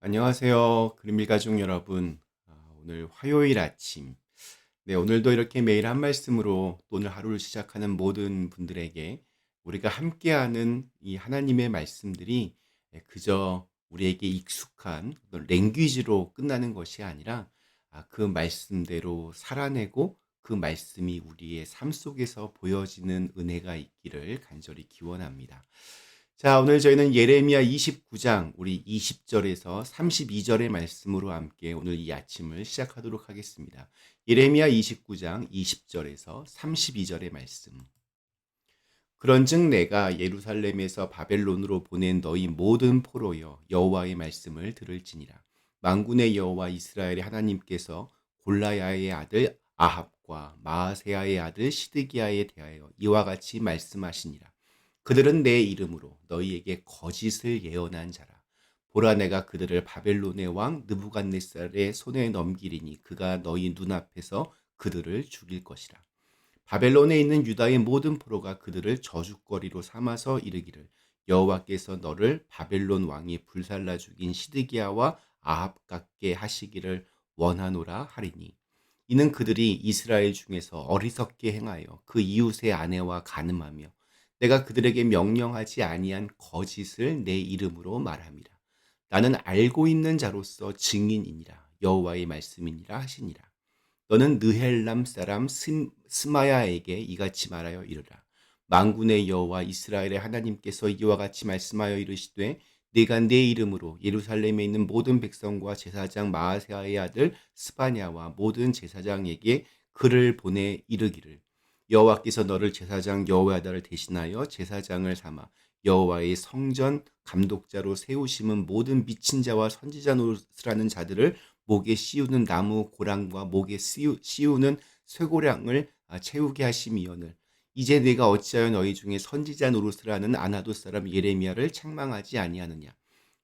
안녕하세요. 그림일 가족 여러분. 오늘 화요일 아침. 네, 오늘도 이렇게 매일 한 말씀으로 또 오늘 하루를 시작하는 모든 분들에게 우리가 함께하는 이 하나님의 말씀들이 그저 우리에게 익숙한 어떤 랭귀지로 끝나는 것이 아니라 그 말씀대로 살아내고 그 말씀이 우리의 삶 속에서 보여지는 은혜가 있기를 간절히 기원합니다. 자, 오늘 저희는 예레미야 29장 우리 20절에서 32절의 말씀으로 함께 오늘 이 아침을 시작하도록 하겠습니다. 예레미야 29장 20절에서 32절의 말씀. 그런즉 내가 예루살렘에서 바벨론으로 보낸 너희 모든 포로여 여호와의 말씀을 들을지니라. 만군의 여호와 이스라엘의 하나님께서 골라야의 아들 아합과 마아세야의 아들 시드기야에 대하여 이와 같이 말씀하시니라. 그들은 내 이름으로 너희에게 거짓을 예언한 자라. 보라, 내가 그들을 바벨론의 왕 느부갓네살의 손에 넘기리니 그가 너희 눈앞에서 그들을 죽일 것이라. 바벨론에 있는 유다의 모든 포로가 그들을 저주거리로 삼아서 이르기를 여호와께서 너를 바벨론 왕이 불살라 죽인 시드기야와 아합 같게 하시기를 원하노라 하리니, 이는 그들이 이스라엘 중에서 어리석게 행하여 그 이웃의 아내와 간음하며 내가 그들에게 명령하지 아니한 거짓을 내 이름으로 말함이라. 나는 알고 있는 자로서 증인이니라. 여호와의 말씀이니라 하시니라. 너는 느헬람 사람 스마야에게 이같이 말하여 이르라. 만군의 여호와 이스라엘의 하나님께서 이와 같이 말씀하여 이르시되 네가 내 이름으로 예루살렘에 있는 모든 백성과 제사장 마아세야의 아들 스바냐와 모든 제사장에게 글을 보내 이르기를 여호와께서 너를 제사장 여호야다를 대신하여 제사장을 삼아 여호와의 성전 감독자로 세우심은 모든 미친 자와 선지자 노릇을 하는 자들을 목에 씌우는 나무 고랑과 목에 씌우는 쇠고랑을 채우게 하심이오늘 이제 내가 어찌하여 너희 중에 선지자 노릇을 하는 아나도 사람 예레미야를 책망하지 아니하느냐.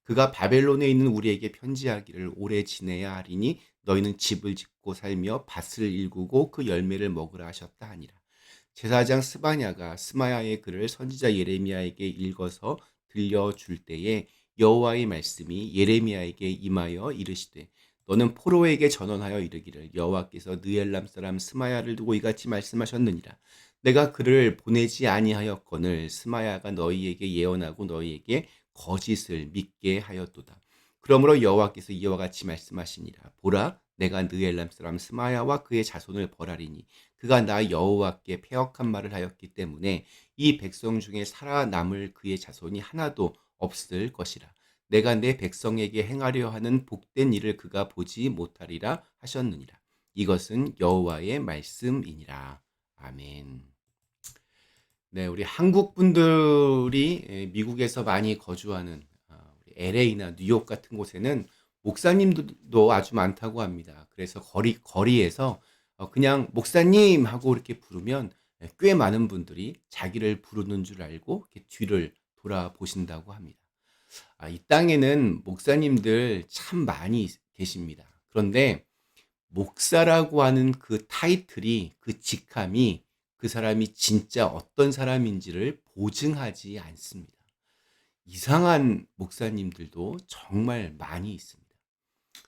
그가 바벨론에 있는 우리에게 편지하기를 오래 지내야 하리니 너희는 집을 짓고 살며 밭을 일구고 그 열매를 먹으라 하셨다 하니라. 제사장 스바냐가 스마야의 글을 선지자 예레미야에게 읽어서 들려줄 때에 여호와의 말씀이 예레미야에게 임하여 이르시되 너는 포로에게 전언하여 이르기를 여호와께서 느엘람 사람 스마야를 두고 이같이 말씀하셨느니라. 내가 그를 보내지 아니하였거늘 스마야가 너희에게 예언하고 너희에게 거짓을 믿게 하였도다. 그러므로 여호와께서 이와 같이 말씀하시니라. 보라, 내가 느엘람 사람 스마야와 그의 자손을 벌하리니 그가 나 여호와께 패역한 말을 하였기 때문에 이 백성 중에 살아남을 그의 자손이 하나도 없을 것이라. 내가 내 백성에게 행하려 하는 복된 일을 그가 보지 못하리라 하셨느니라. 이것은 여호와의 말씀이니라. 아멘. 네, 우리 한국 분들이 미국에서 많이 거주하는 LA나 뉴욕 같은 곳에는 목사님들도 아주 많다고 합니다. 그래서 거리에서 그냥 목사님 하고 이렇게 부르면 꽤 많은 분들이 자기를 부르는 줄 알고 이렇게 뒤를 돌아보신다고 합니다. 이 땅에는 목사님들 참 많이 계십니다. 그런데 목사라고 하는 그 타이틀이, 그 직함이 그 사람이 진짜 어떤 사람인지를 보증하지 않습니다. 이상한 목사님들도 정말 많이 있습니다.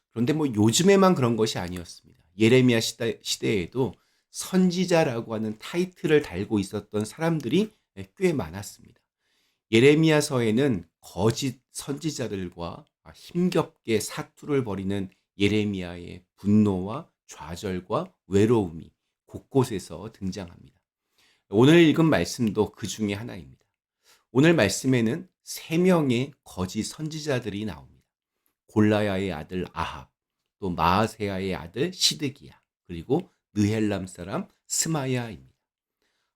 그런데 뭐 요즘에만 그런 것이 아니었습니다. 예레미야 시대에도 선지자라고 하는 타이틀을 달고 있었던 사람들이 꽤 많았습니다. 예레미야서에는 거짓 선지자들과 힘겹게 사투를 벌이는 예레미야의 분노와 좌절과 외로움이 곳곳에서 등장합니다. 오늘 읽은 말씀도 그 중에 하나입니다. 오늘 말씀에는 3명의 거짓 선지자들이 나옵니다. 골라야의 아들 아합, 또 마아세야의 아들 시드기야, 그리고 느헬람 사람 스마야입니다.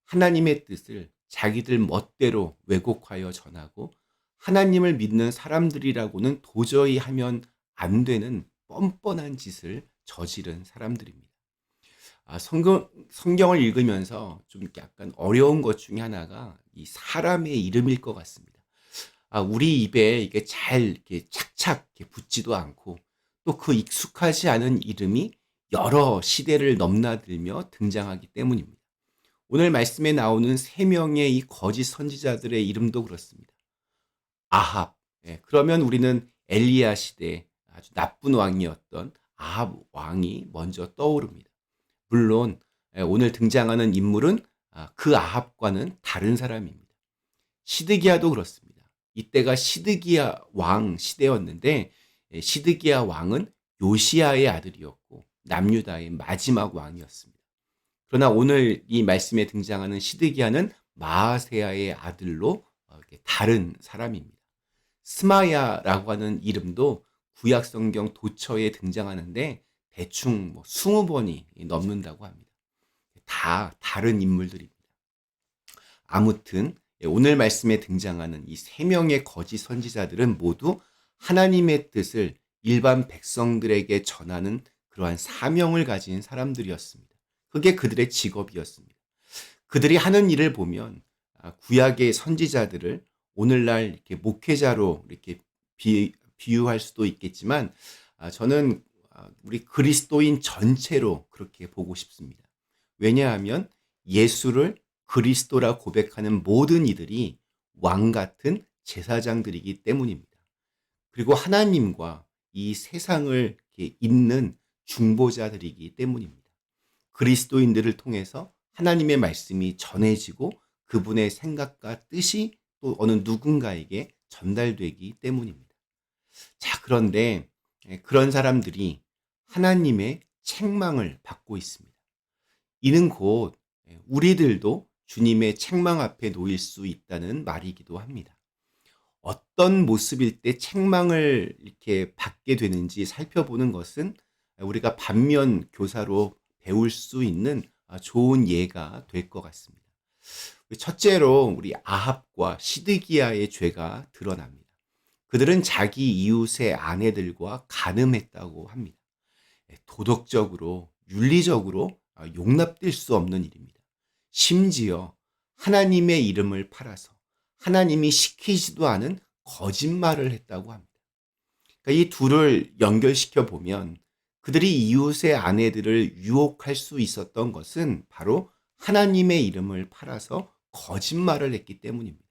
하나님의 뜻을 자기들 멋대로 왜곡하여 전하고 하나님을 믿는 사람들이라고는 도저히 하면 안 되는 뻔뻔한 짓을 저지른 사람들입니다. 성경을 읽으면서 좀 약간 어려운 것 중에 하나가 이 사람의 이름일 것 같습니다. 우리 입에 이게 잘 이렇게 착착 이렇게 붙지도 않고 또 그 익숙하지 않은 이름이 여러 시대를 넘나들며 등장하기 때문입니다. 오늘 말씀에 나오는 3명의 이 거짓 선지자들의 이름도 그렇습니다. 아합. 그러면 우리는 엘리야 시대 아주 나쁜 왕이었던 아합 왕이 먼저 떠오릅니다. 물론 오늘 등장하는 인물은 그 아합과는 다른 사람입니다. 시드기야도 그렇습니다. 이때가 시드기야 왕 시대였는데 시드기야 왕은 요시야의 아들이었고 남유다의 마지막 왕이었습니다. 그러나 오늘 이 말씀에 등장하는 시드기야는 마아세야의 아들로 다른 사람입니다. 스마야라고 하는 이름도 구약 성경 도처에 등장하는데 대충 20번이 넘는다고 합니다. 다 다른 인물들입니다. 아무튼 오늘 말씀에 등장하는 이 3명의 거짓 선지자들은 모두 하나님의 뜻을 일반 백성들에게 전하는 그러한 사명을 가진 사람들이었습니다. 그게 그들의 직업이었습니다. 그들이 하는 일을 보면 구약의 선지자들을 오늘날 이렇게 목회자로 이렇게 비유할 수도 있겠지만 저는 우리 그리스도인 전체로 그렇게 보고 싶습니다. 왜냐하면 예수를 그리스도라 고백하는 모든 이들이 왕 같은 제사장들이기 때문입니다. 그리고 하나님과 이 세상을 이렇게 잇는 중보자들이기 때문입니다. 그리스도인들을 통해서 하나님의 말씀이 전해지고 그분의 생각과 뜻이 또 어느 누군가에게 전달되기 때문입니다. 자, 그런데 그런 사람들이 하나님의 책망을 받고 있습니다. 이는 곧 우리들도 주님의 책망 앞에 놓일 수 있다는 말이기도 합니다. 어떤 모습일 때 책망을 이렇게 받게 되는지 살펴보는 것은 우리가 반면 교사로 배울 수 있는 좋은 예가 될 것 같습니다. 첫째로 우리 아합과 시드기야의 죄가 드러납니다. 그들은 자기 이웃의 아내들과 간음했다고 합니다. 도덕적으로, 윤리적으로 용납될 수 없는 일입니다. 심지어 하나님의 이름을 팔아서 하나님이 시키지도 않은 거짓말을 했다고 합니다. 그러니까 이 둘을 연결시켜 보면 그들이 이웃의 아내들을 유혹할 수 있었던 것은 바로 하나님의 이름을 팔아서 거짓말을 했기 때문입니다.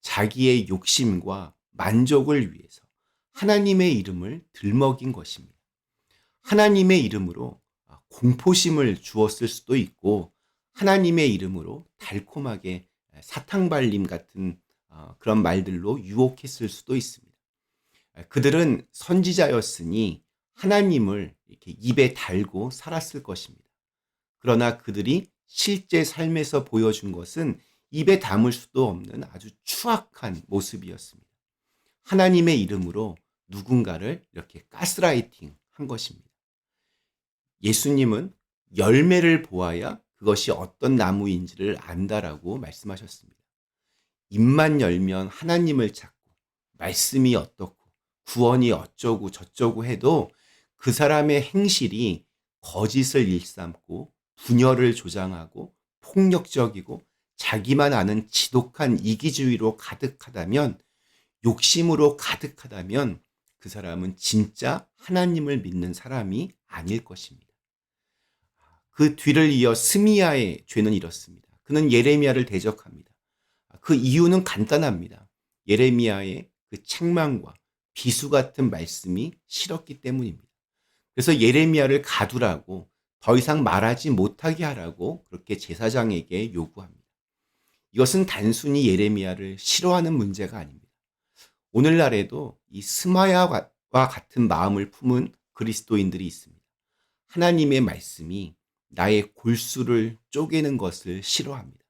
자기의 욕심과 만족을 위해서 하나님의 이름을 들먹인 것입니다. 하나님의 이름으로 공포심을 주었을 수도 있고 하나님의 이름으로 달콤하게 사탕발림 같은 그런 말들로 유혹했을 수도 있습니다. 그들은 선지자였으니 하나님을 이렇게 입에 달고 살았을 것입니다. 그러나 그들이 실제 삶에서 보여준 것은 입에 담을 수도 없는 아주 추악한 모습이었습니다. 하나님의 이름으로 누군가를 이렇게 가스라이팅 한 것입니다. 예수님은 열매를 보아야 그것이 어떤 나무인지를 안다라고 말씀하셨습니다. 입만 열면 하나님을 찾고 말씀이 어떻고 구원이 어쩌고 저쩌고 해도 그 사람의 행실이 거짓을 일삼고 분열을 조장하고 폭력적이고 자기만 아는 지독한 이기주의로 가득하다면 욕심으로 가득하다면 그 사람은 진짜 하나님을 믿는 사람이 아닐 것입니다. 그 뒤를 이어 스미야의 죄는 이렇습니다. 그는 예레미야를 대적합니다. 그 이유는 간단합니다. 예레미야의 그 책망과 비수 같은 말씀이 싫었기 때문입니다. 그래서 예레미야를 가두라고 더 이상 말하지 못하게 하라고 그렇게 제사장에게 요구합니다. 이것은 단순히 예레미야를 싫어하는 문제가 아닙니다. 오늘날에도 이 스마야와 같은 마음을 품은 그리스도인들이 있습니다. 하나님의 말씀이 나의 골수를 쪼개는 것을 싫어합니다.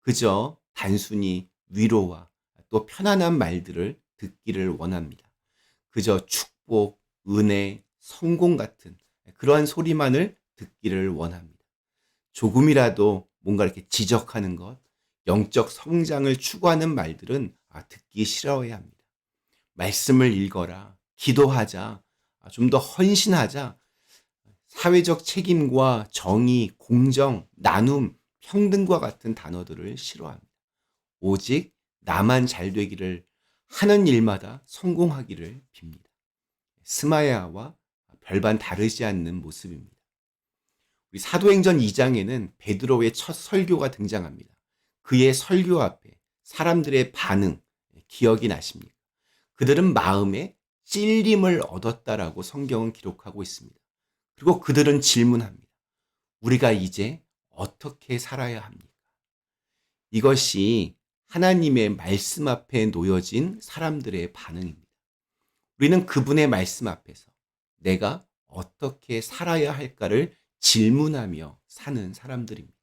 그저 단순히 위로와 또 편안한 말들을 듣기를 원합니다. 그저 축복, 은혜, 성공 같은 그러한 소리만을 듣기를 원합니다. 조금이라도 뭔가 이렇게 지적하는 것, 영적 성장을 추구하는 말들은 듣기 싫어해야 합니다. 말씀을 읽어라, 기도하자, 좀 더 헌신하자, 사회적 책임과 정의, 공정, 나눔, 평등과 같은 단어들을 싫어합니다. 오직 나만 잘 되기를 하는 일마다 성공하기를 빕니다. 스마야와 별반 다르지 않는 모습입니다. 우리 사도행전 2장에는 베드로의 첫 설교가 등장합니다. 그의 설교 앞에 사람들의 반응 기억이 나십니까? 그들은 마음에 찔림을 얻었다라고 성경은 기록하고 있습니다. 그리고 그들은 질문합니다. 우리가 이제 어떻게 살아야 합니까? 이것이 하나님의 말씀 앞에 놓여진 사람들의 반응입니다. 우리는 그분의 말씀 앞에서 내가 어떻게 살아야 할까를 질문하며 사는 사람들입니다.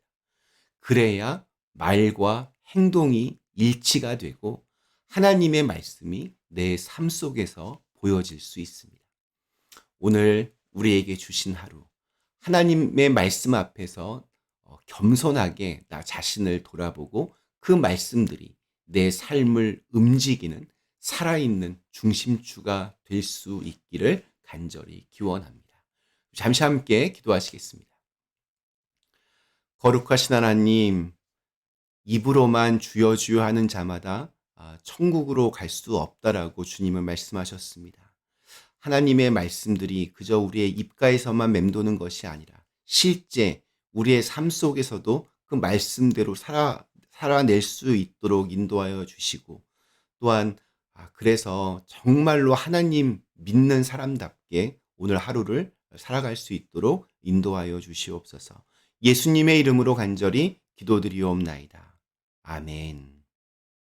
그래야 말과 행동이 일치가 되고 하나님의 말씀이 내 삶 속에서 보여질 수 있습니다. 오늘 우리에게 주신 하루, 하나님의 말씀 앞에서 겸손하게 나 자신을 돌아보고 그 말씀들이 내 삶을 움직이는 살아있는 중심추가 될 수 있기를 간절히 기원합니다. 잠시 함께 기도하시겠습니다. 거룩하신 하나님, 입으로만 주여 주여 하는 자마다 천국으로 갈 수 없다라고 주님은 말씀하셨습니다. 하나님의 말씀들이 그저 우리의 입가에서만 맴도는 것이 아니라 실제 우리의 삶 속에서도 그 말씀대로 살아낼 수 있도록 인도하여 주시고, 또한 그래서 정말로 하나님 믿는 사람답게 오늘 하루를 살아갈 수 있도록 인도하여 주시옵소서. 예수님의 이름으로 간절히 기도드리옵나이다. 아멘.